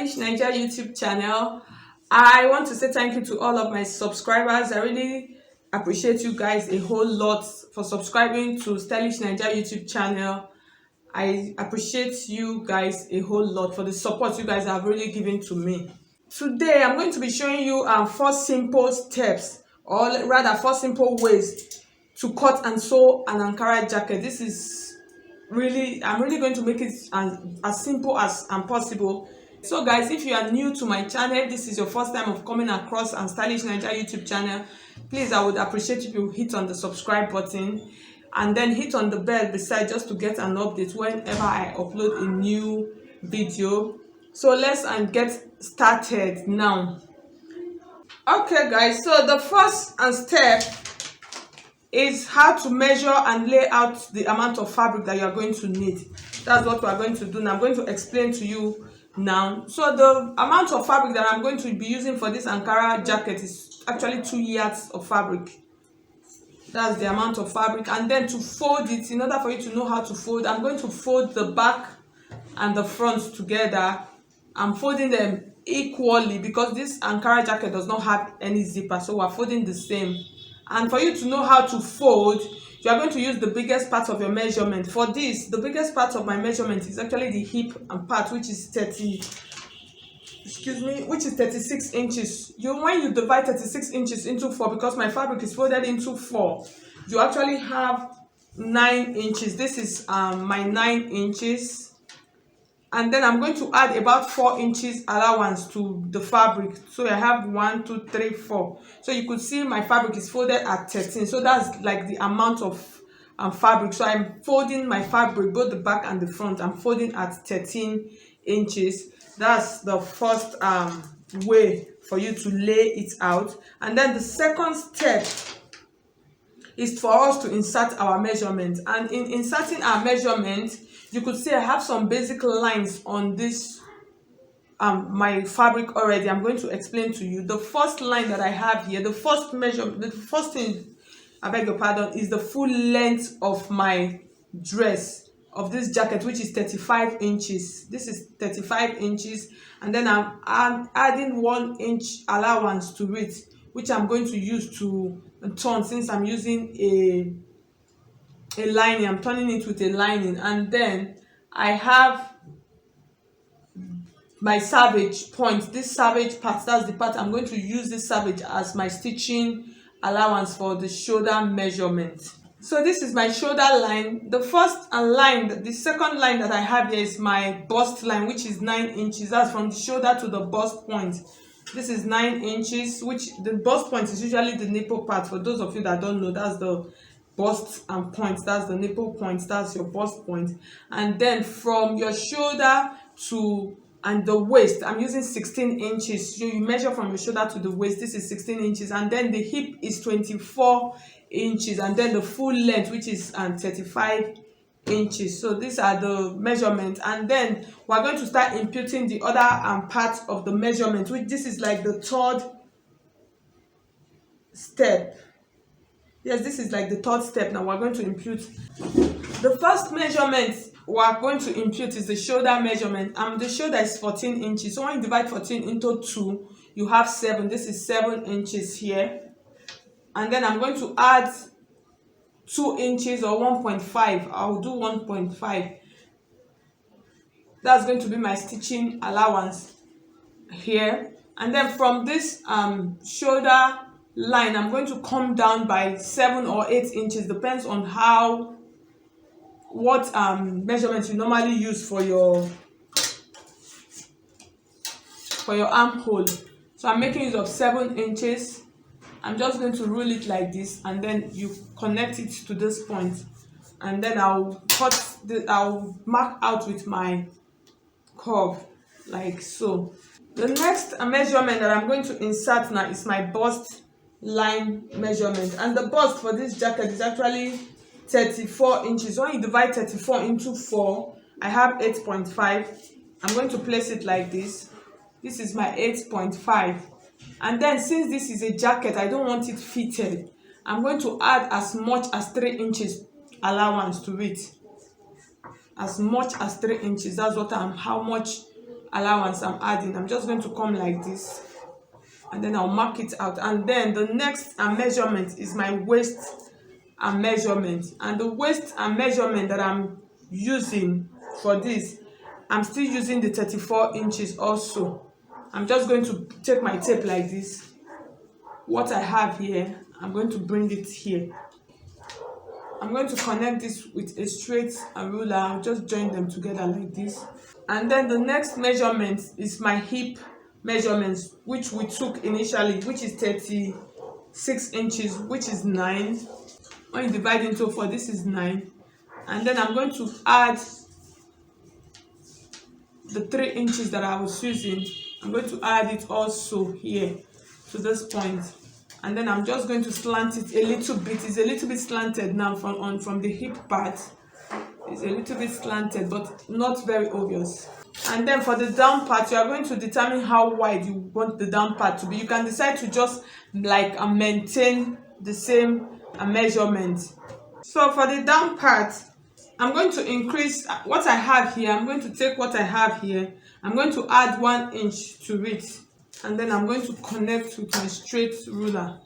Stylish Naija YouTube channel. I want to say thank you to all of my subscribers. I really appreciate you guys a whole lot for subscribing to Stylish Naija YouTube channel. I appreciate you guys a whole lot for the support you guys have really given to me. Today, I'm going to be showing you 4 simple steps, or rather 4 simple ways to cut and sew an Ankara jacket. This is I'm really going to make it as simple as possible. So guys, if you are new to my channel, this is your first time of coming across and Stylish Naija YouTube channel, please, I would appreciate if you hit on the subscribe button and then hit on the bell beside, just to get an update whenever I upload a new video. So let's get started now. Okay guys, so the first step is how to measure and lay out the amount of fabric that you are going to need. That's what we are going to do now. I'm going to explain to you now. So the amount of fabric that I'm going to be using for this Ankara jacket is actually 2 yards of fabric. That's the amount of fabric. And then to fold it, in order for you to know how to fold, I'm going to fold the back and the front together. I'm folding them equally because this Ankara jacket does not have any zipper, so we're folding the same. And for you to know how to fold, you are going to use the biggest part of your measurement. For this, the biggest part of my measurement is actually the hip and part, which is 36 inches. When you divide 36 inches into 4, because my fabric is folded into 4, you actually have 9 inches. This is my 9 inches. And then I'm going to add about 4 inches allowance to the fabric. So I have 1, 2, 3, 4. So you could see my fabric is folded at 13. So that's like the amount of fabric. So I'm folding my fabric, both the back and the front. I'm folding at 13 inches. That's the first way for you to lay it out. And then the second step is for us to insert our measurement. And in inserting our measurement, you could see I have some basic lines on this my fabric already. I'm going to explain to you. The first line that I have here, the first thing, I beg your pardon, is the full length of my dress, of this jacket, which is 35 inches. This is 35 inches, and then I'm adding 1 inch allowance to it, which I'm going to use to turn, since I'm using a lining. I'm turning it with a lining. And then I have my savage point. This savage part, that's the part I'm going to use this savage as my stitching allowance for the shoulder measurement. So this is my shoulder line. The second line that I have here is my bust line, which is 9 inches. That's from the shoulder to the bust point. This is 9 inches, which the bust point is usually the nipple part. For those of you that don't know, that's the bust and point. That's the nipple point. That's your bust point. And then from your shoulder to the waist, I'm using 16 inches. So you measure from your shoulder to the waist. This is 16 inches. And then the hip is 24 inches. And then the full length, which is 35 inches. So these are the measurements. And then we're going to start imputing the other part of the measurement, which this is like the third step. Yes, this is like the third step. Now we're going to impute. The first measurement we're going to impute is the shoulder measurement. The shoulder is 14 inches. So when you divide 14 into 2, you have 7. This is 7 inches here. And then I'm going to add 2 inches or 1.5. I'll do 1.5. That's going to be my stitching allowance here. And then from this shoulder line, I'm going to come down by 7 or 8 inches, depends on what measurements you normally use for your armhole. So I'm making use of 7 inches. I'm just going to rule it like this, and then you connect it to this point, and then I'll mark out with my curve like so. The next measurement that I'm going to insert now is my bust line measurement, and the bust for this jacket is actually 34 inches. When you divide 34 into 4, I have 8.5. I'm going to place it like this. This is my 8.5. And then since this is a jacket, I don't want it fitted. I'm going to add as much as 3 inches allowance to it. As much as 3 inches. That's what how much allowance I'm adding. I'm just going to come like this, and then I'll mark it out. And then the next measurement is my waist and measurement. And the waist and measurement that I'm using for this, I'm still using the 34 inches also. I'm just going to take my tape like this. What I have here, I'm going to bring it here. I'm going to connect this with a straight ruler. I'll just join them together like this. And then the next measurement is my hip measurements, which we took initially, which is 36 inches, which is 9. When you divide into 4, this is 9. And then I'm going to add the 3 inches that I was using. I'm going to add it also here to this point. And then I'm just going to slant it a little bit. It's a little bit slanted now from the hip part. It's a little bit slanted, but not very obvious. And then for the down part, you are going to determine how wide you want the down part to be. You can decide to just like maintain the same measurement. So for the down part, I'm going to increase what I have here. I'm going to take what I have here. I'm going to add 1 inch to it. And then I'm going to connect with my straight ruler.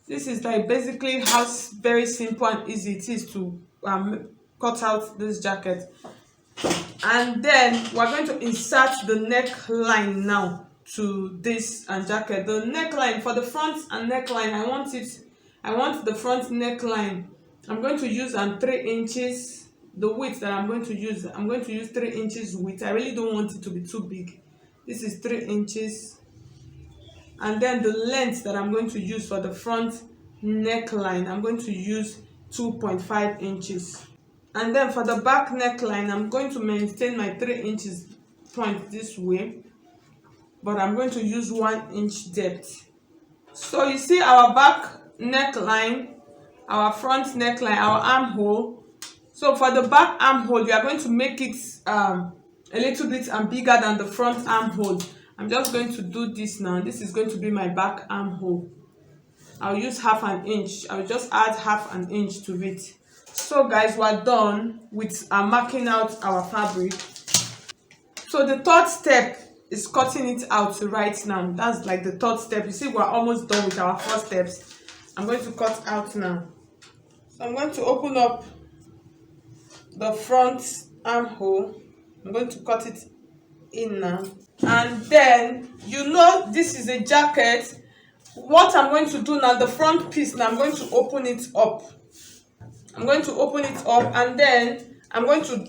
This is like basically how very simple and easy it is to cut out this jacket. And then we're going to insert the neckline now to this jacket. The neckline for the front and neckline, I want the front neckline. I'm going to use 3 inches. The width that I'm going to use 3 inches width. I really don't want it to be too big. This is 3 inches. And then the length that I'm going to use for the front neckline, I'm going to use 2.5 inches. And then for the back neckline, I'm going to maintain my 3 inches point this way, but I'm going to use 1 inch depth. So you see our back neckline, our front neckline, our armhole. So for the back armhole, you are going to make it a little bit bigger than the front armhole. I'm just going to do this now. This is going to be my back armhole. I'll use 1/2 inch. I'll just add 1/2 inch to it. So guys, we're done with marking out our fabric. So the third step is cutting it out right now. That's like the third step. You see, we're almost done with our 4 steps. I'm going to cut out now. So I'm going to open up the front armhole. I'm going to cut it in now. And then, you know, this is a jacket. What I'm going to do now, the front piece, now I'm going to open it up. I'm going to open it up, and then I'm going to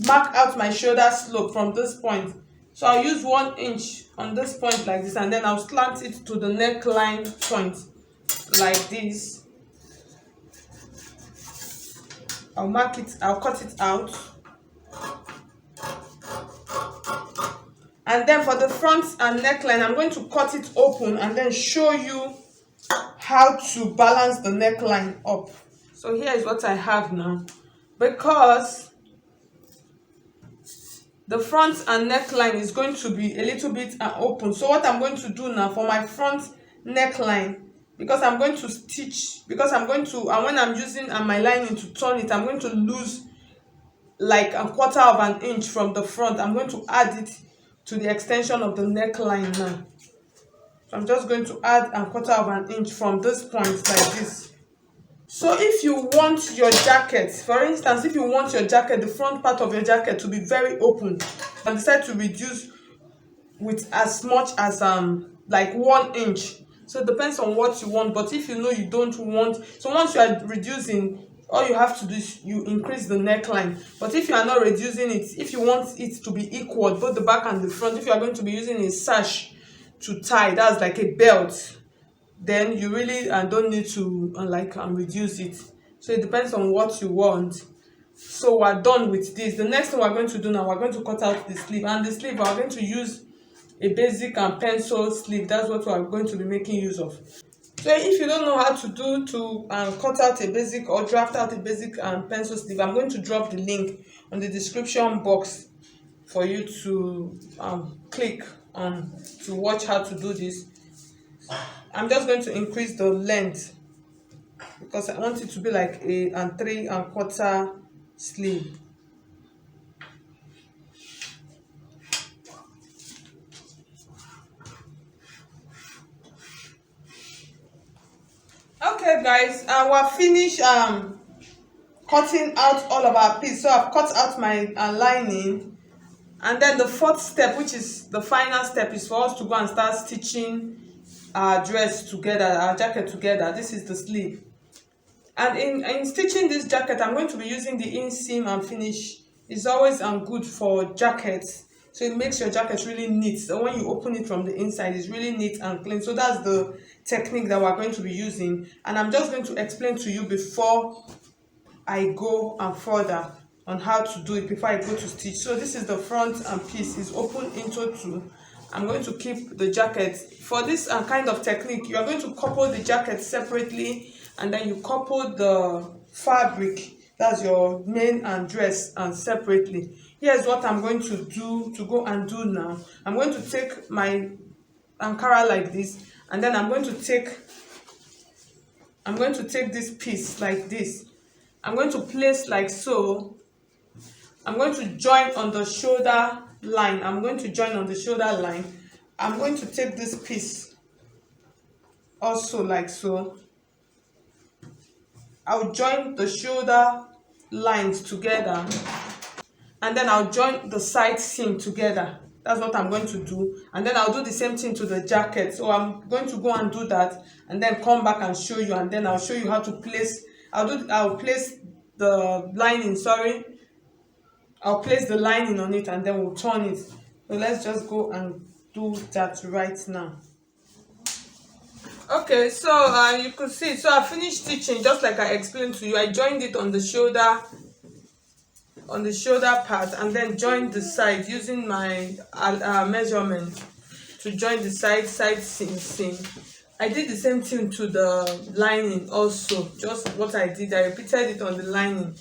mark out my shoulder slope from this point. So I'll use 1 inch on this point like this, and then I'll slant it to the neckline point like this. I'll mark it, I'll cut it out. And then for the front and neckline, I'm going to cut it open and then show you how to balance the neckline up. So here is what I have now. Because the front and neckline is going to be a little bit open. So what I'm going to do now for my front neckline, because I'm going to stitch, because I'm going to, and when I'm using my lining to turn it, I'm going to lose like 1/4 inch from the front. I'm going to add it to the extension of the neckline now. So I'm just going to add 1/4 inch from this point like this. So if you want your jacket, for instance, if you want your jacket, the front part of your jacket to be very open, and decide to reduce with as much as like 1 inch. So it depends on what you want. But if you know you don't want, so once you are reducing, all you have to do is you increase the neckline. But if you are not reducing it, if you want it to be equal, both the back and the front, if you are going to be using a sash to tie, that's like a belt, then you really don't need to reduce it. So it depends on what you want. So we're done with this. The next thing we're going to do now, we're going to cut out the sleeve, and the sleeve we're going to use a basic pencil sleeve. That's what we're going to be making use of. So if you don't know how to do cut out a basic or draft out a basic pencil sleeve, I'm going to drop the link on the description box for you to click on to watch how to do this. I'm just going to increase the length because I want it to be like a 3¼ sleeve. Okay guys, we're finished cutting out all of our piece. So I've cut out my lining, and then the fourth step, which is the final step, is for us to go and start stitching our dress together, our jacket together. This is the sleeve, and in stitching this jacket, I'm going to be using the inseam and finish. It's always good for jackets, so it makes your jacket really neat. So when you open it from the inside, it's really neat and clean. So that's the technique that we're going to be using, and I'm just going to explain to you before I go and further on how to do it, before I go to stitch. So this is the front and piece is open into two. I'm going to keep the jacket. For this kind of technique, you are going to couple the jacket separately, and then you couple the fabric, that's your main and dress, and separately. Here's what I'm going to do, to go and do now. I'm going to take my Ankara like this, and then I'm going to take this piece like this. I'm going to place like so. I'm going to join on the shoulder line. I'm going to take this piece also like so. I'll join the shoulder lines together, and then I'll join the side seam together. That's what I'm going to do, and then I'll do the same thing to the jacket. So I'm going to go and do that, and then come back and show you, and then I'll show you how to place. I'll place the lining, I'll place the lining on it, and then we'll turn it. So let's just go and do that right now. Okay, so you could see, so I finished stitching just like I explained to you. I joined it on the shoulder part, and then joined the side using my measurement to join the side seam. I did the same thing to the lining also, just what I did. I repeated it on the lining.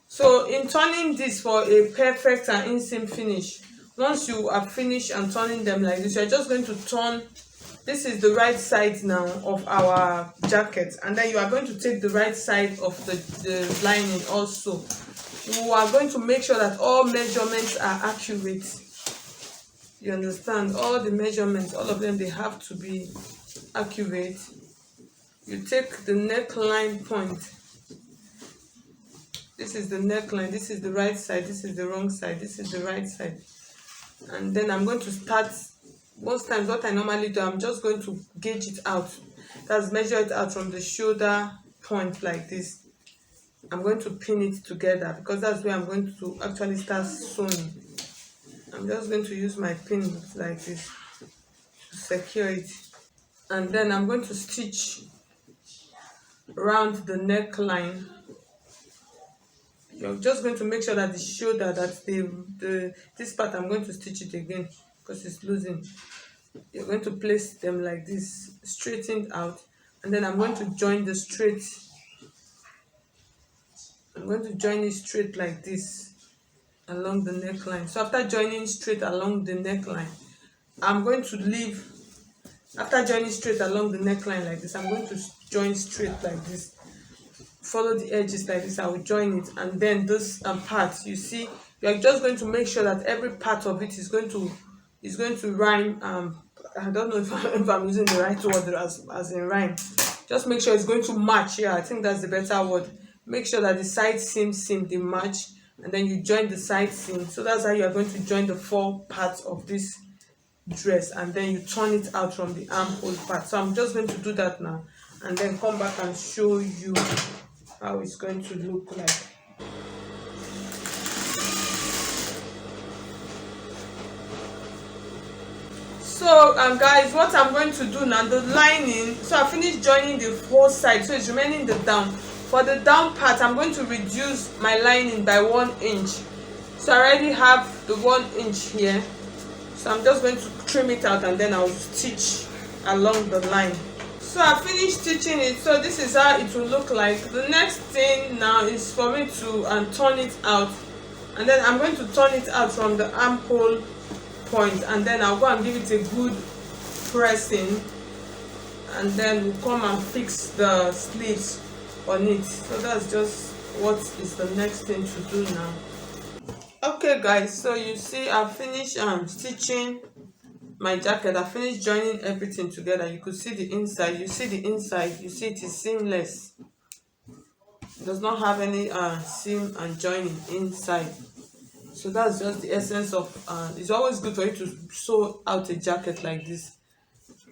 So in turning this for a perfect and inseam finish, once you are finished and turning them like this, you're just going to turn. This is the right side now of our jacket, and then you are going to take the right side of the lining also. You are going to make sure that all measurements are accurate. You understand? All the measurements, all of them, they have to be accurate. You take the neckline point. This is the neckline, this is the right side, this is the wrong side, this is the right side. And then I'm going to start. Most times what I normally do, I'm just going to gauge it out. That's measure it out from the shoulder point like this. I'm going to pin it together, because that's where I'm going to actually start sewing. I'm just going to use my pin like this to secure it, and then I'm going to stitch around the neckline. You're just going to make sure that the shoulder, that this part, I'm going to stitch it again because it's losing. You're going to place them like this, straightened out, and then I'm going to join the straight. I'm going to join it straight like this along the neckline. So after joining straight along the neckline, I'm going to leave. After joining straight along the neckline like this, I'm going to join straight like this. Follow the edges like this. I will join it, and then this part, you see, you're just going to make sure that every part of it is going to rhyme. I don't know if I'm using the right word as in rhyme. Just make sure it's going to match. Yeah, I think that's the better word. Make sure that the side seam they match, and then you join the side seam. So that's how you are going to join the four parts of this dress, and then you turn it out from the armhole part. So I'm just going to do that now, and then come back and show you how it's going to look like. So guys, what I'm going to do now, the lining, so I finished joining the whole side, so it's remaining the down. For the down part, I'm going to reduce my lining by 1 inch. So I already have the 1 inch here, so I'm just going to trim it out, and then I'll stitch along the line. So I finished stitching it. So this is how it will look like. The next thing now is for me to turn it out, and then I'm going to turn it out from the armhole point, and then I'll go and give it a good pressing, and then we'll come and fix the sleeves on it. So that's just what is the next thing to do now. Okay guys, so you see I finished stitching my jacket. I finished joining everything together. You could see the inside, you see the inside, you see it is seamless. It does not have any seam and joining inside. So that's just the essence of it's always good for you to sew out a jacket like this.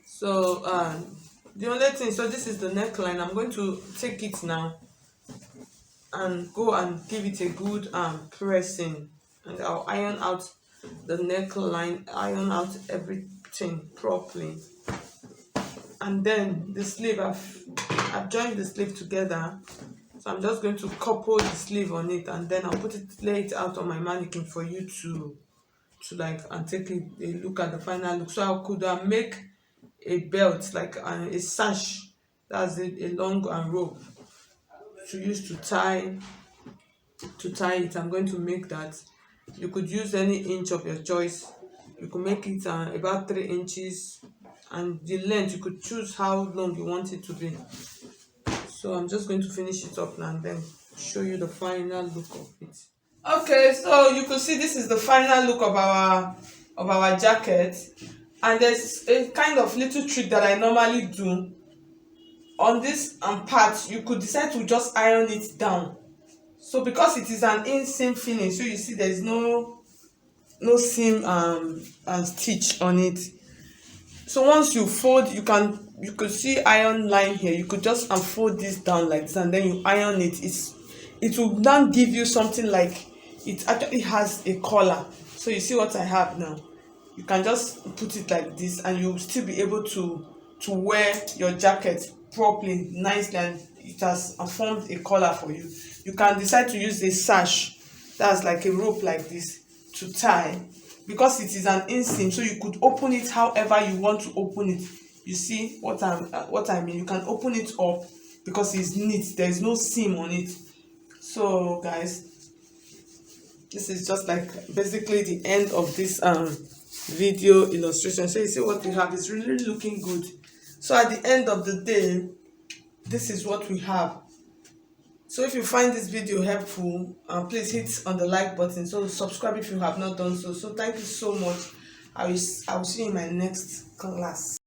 So the only thing, so this is the neckline. I'm going to take it now and go and give it a good pressing, and I'll iron out the neckline, iron out everything properly. And then the sleeve, I've joined the sleeve together, so I'm just going to couple the sleeve on it, and then I'll lay it out on my mannequin for you to like and take a look at the final look. So I could make a belt, like a sash, that's a long rope to use to tie it. I'm going to make that. You could use any inch of your choice. You could make it about 3 inches, and the length you could choose how long you want it to be. So I'm just going to finish it up now and then show you the final look of it. Okay, so you could see this is the final look of our jacket, and there's a kind of little trick that I normally do on this part. You could decide to just iron it down. So because it is an inseam finish, so you see there's no seam and stitch on it. So once you fold, you could see iron line here. You could just unfold this down like this, and then you iron it. It will now give you something like it actually has a collar. So you see what I have now. You can just put it like this, and you'll still be able to wear your jacket properly, nicely, and it has formed a collar for you. You can decide to use a sash, that's like a rope like this, to tie, because it is an inseam, so you could open it however you want to open it. You see what I mean? You can open it up because it's neat. There is no seam on it. So guys, this is just like basically the end of this video illustration. So you see what we have is really looking good. So at the end of the day, this is what we have. So if you find this video helpful, please hit on the like button. So subscribe if you have not done so. So thank you so much. I will see you in my next class.